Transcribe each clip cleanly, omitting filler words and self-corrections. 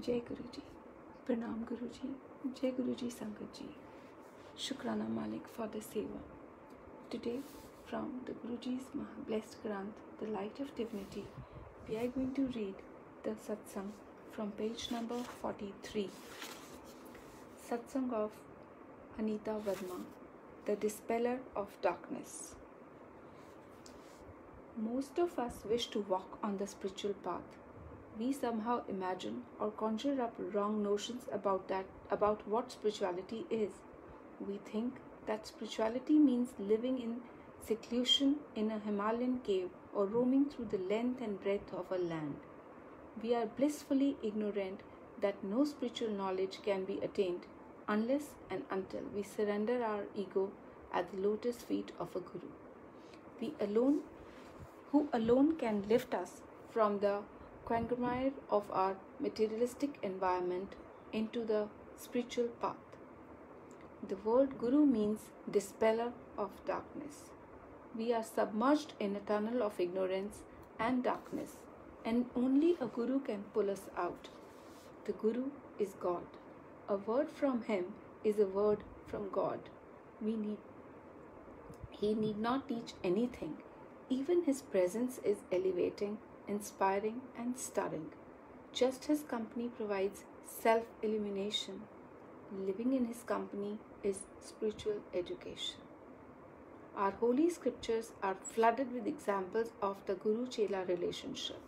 Jai Guruji, Pranam Guruji, Jai Guruji Sangat Ji, Shukrana Malik for the Seva. Today, from the Guruji's Blessed Granth, The Light of Divinity, we are going to read the satsang from page number 43. Satsang of Anita Verma, the Dispeller of Darkness. Most of us wish to walk on the spiritual path. We somehow imagine or conjure up wrong notions about what spirituality is. We think that spirituality means living in seclusion in a Himalayan cave or roaming through the length and breadth of a land. We are blissfully ignorant that no spiritual knowledge can be attained unless and until we surrender our ego at the lotus feet of a guru. Who alone can lift us from the quagmire of our materialistic environment into the spiritual path. The word guru means dispeller of darkness. We are submerged in a tunnel of ignorance and darkness, and only a guru can pull us out. The guru is God. A word from him is a word from God. He need not teach anything. Even his presence is elevating, inspiring, and stirring. Just his company provides self-illumination. Living in his company is spiritual education. Our holy scriptures are flooded with examples of the Guru-Chela relationship.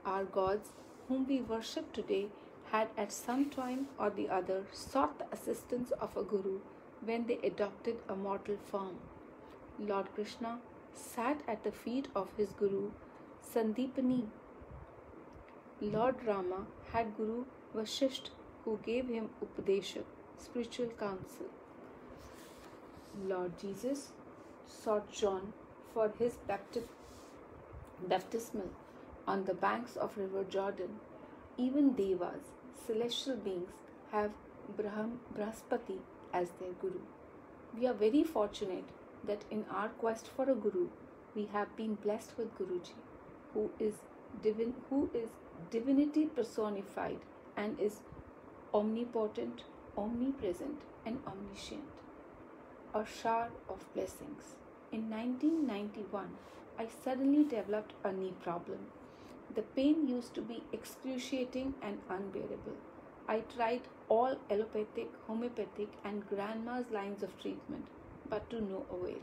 Our gods, whom we worship today, had at some time or the other sought the assistance of a guru when they adopted a mortal form. Lord Krishna sat at the feet of his guru Sandipani. Lord Rama had Guru Vasishtha, who gave him Upadesha, spiritual counsel. Lord Jesus sought John for his baptismal on the banks of river Jordan. Even Devas, celestial beings, have Brahaspati as their Guru. We are very fortunate that in our quest for a Guru, we have been blessed with Guruji, who is divinity personified and is omnipotent, omnipresent, and omniscient. A shower of blessings. In 1991, I suddenly developed a knee problem. The pain used to be excruciating and unbearable. I tried all allopathic, homeopathic, and grandma's lines of treatment, but to no avail.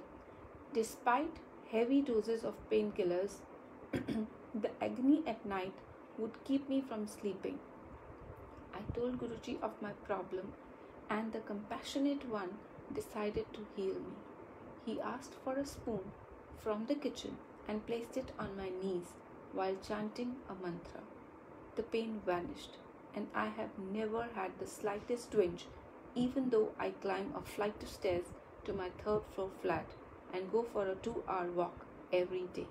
Despite heavy doses of painkillers, the agony at night would keep me from sleeping. I told Guruji of my problem, and the compassionate one decided to heal me. He asked for a spoon from the kitchen and placed it on my knees while chanting a mantra. The pain vanished, and I have never had the slightest twinge, even though I climb a flight of stairs to my third floor flat and go for a 2-hour walk every day.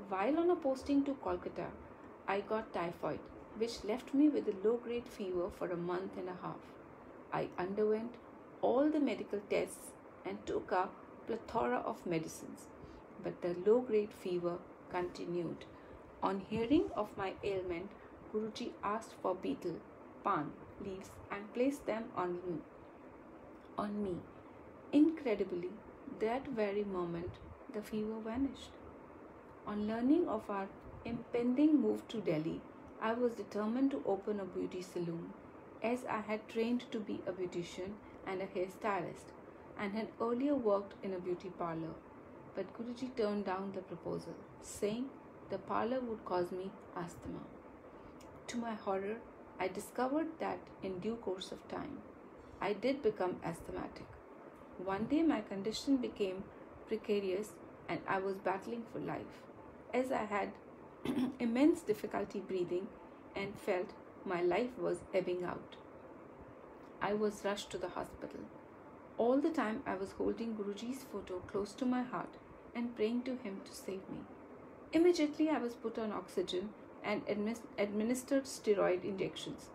While on a posting to Kolkata, I got typhoid, which left me with a low-grade fever for a month and a half. I underwent all the medical tests and took a plethora of medicines, but the low-grade fever continued. On hearing of my ailment, Guruji asked for betel, pan leaves and placed them on me. Incredibly, that very moment, the fever vanished. On learning of our impending move to Delhi, I was determined to open a beauty salon, as I had trained to be a beautician and a hairstylist, and had earlier worked in a beauty parlor. But Guruji turned down the proposal, saying the parlor would cause me asthma. To my horror, I discovered that in due course of time, I did become asthmatic. One day my condition became precarious and I was battling for life, as I had immense difficulty breathing and felt my life was ebbing out. I was rushed to the hospital. All the time I was holding Guruji's photo close to my heart and praying to him to save me. Immediately I was put on oxygen and administered steroid injections.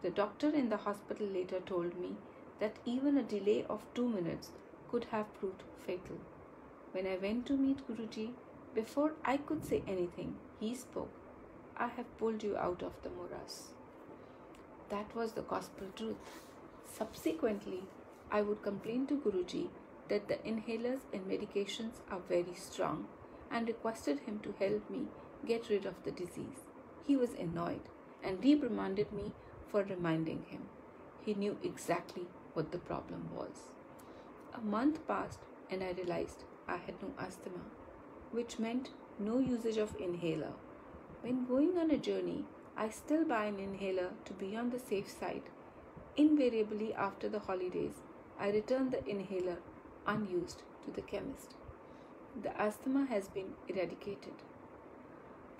The doctor in the hospital later told me that even a delay of 2 minutes could have proved fatal. When I went to meet Guruji, before I could say anything, he spoke. I have pulled you out of the morass. That was the gospel truth. Subsequently, I would complain to Guruji that the inhalers and medications are very strong and requested him to help me get rid of the disease. He was annoyed and reprimanded me for reminding him. He knew exactly what the problem was. A month passed and I realized I had no asthma, which meant no usage of inhaler. When going on a journey, I still buy an inhaler to be on the safe side. Invariably after the holidays, I return the inhaler unused to the chemist. The asthma has been eradicated.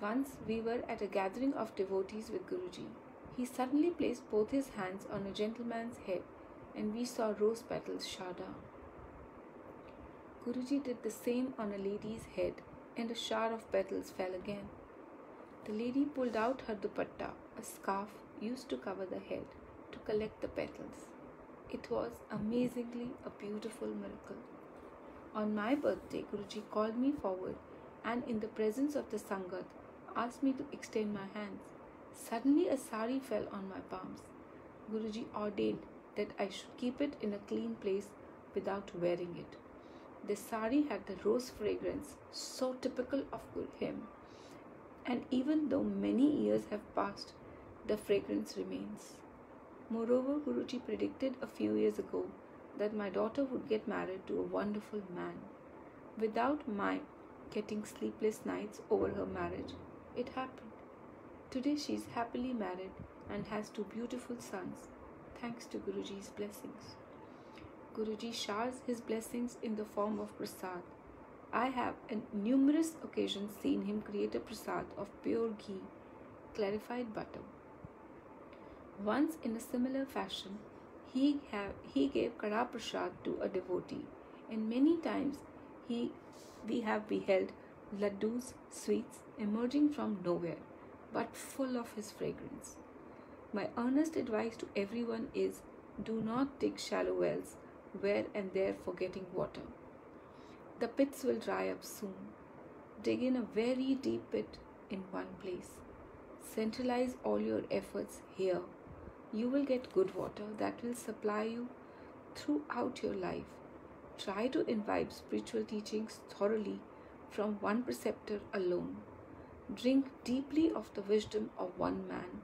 Once we were at a gathering of devotees with Guruji. He suddenly placed both his hands on a gentleman's head and we saw rose petals shower down. Guruji did the same on a lady's head and a shower of petals fell again. The lady pulled out her dupatta, a scarf used to cover the head, to collect the petals. It was amazingly a beautiful miracle. On my birthday, Guruji called me forward and in the presence of the Sangat asked me to extend my hands. Suddenly a sari fell on my palms. Guruji ordained that I should keep it in a clean place without wearing it. The sari had the rose fragrance so typical of him, and even though many years have passed, the fragrance remains. Moreover, Guruji predicted a few years ago that my daughter would get married to a wonderful man. Without my getting sleepless nights over her marriage, it happened. Today she is happily married and has 2 beautiful sons, thanks to Guruji's blessings. Guruji showers his blessings in the form of prasad. I have on numerous occasions seen him create a prasad of pure ghee, clarified butter. Once in a similar fashion, he gave Kada Prasad to a devotee, and many times we have beheld laddus, sweets emerging from nowhere, but full of his fragrance. My earnest advice to everyone is, do not dig shallow wells where and there for getting water. The pits will dry up soon. Dig in a very deep pit in one place. Centralize all your efforts here. You will get good water that will supply you throughout your life. Try to imbibe spiritual teachings thoroughly from one preceptor alone. Drink deeply of the wisdom of one man.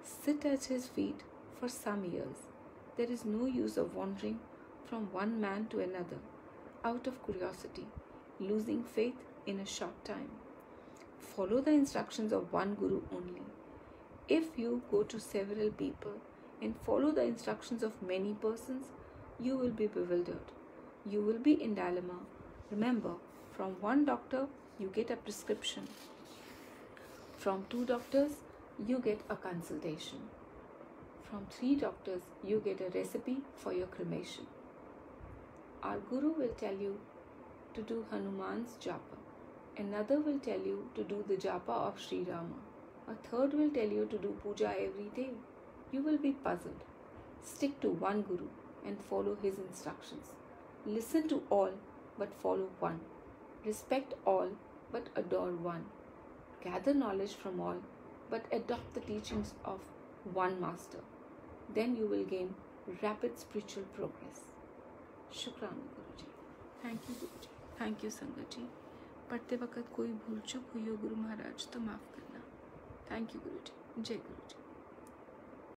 Sit at his feet for some years. There is no use of wandering from one man to another out of curiosity, losing faith in a short time. Follow the instructions of one guru only. If you go to several people and follow the instructions of many persons, you will be bewildered. You will be in dilemma. Remember, from one doctor, you get a prescription. From 2 doctors, you get a consultation. From 3 doctors, you get a recipe for your cremation. Our guru will tell you to do Hanuman's japa. Another will tell you to do the japa of Sri Rama. A third will tell you to do puja every day. You will be puzzled. Stick to one guru and follow his instructions. Listen to all but follow one. Respect all but adore one. Gather knowledge from all but adopt the teachings of one master. Then you will gain rapid spiritual progress. शुक्राना Guruji. Thank you Guruji. Thank you sangat ji. पढ़ते वक्त कोई भूल चूक हुई हो गुरु महाराज तो माफ़ करना. थैंक यू गुरुजी. जय गुरुजी.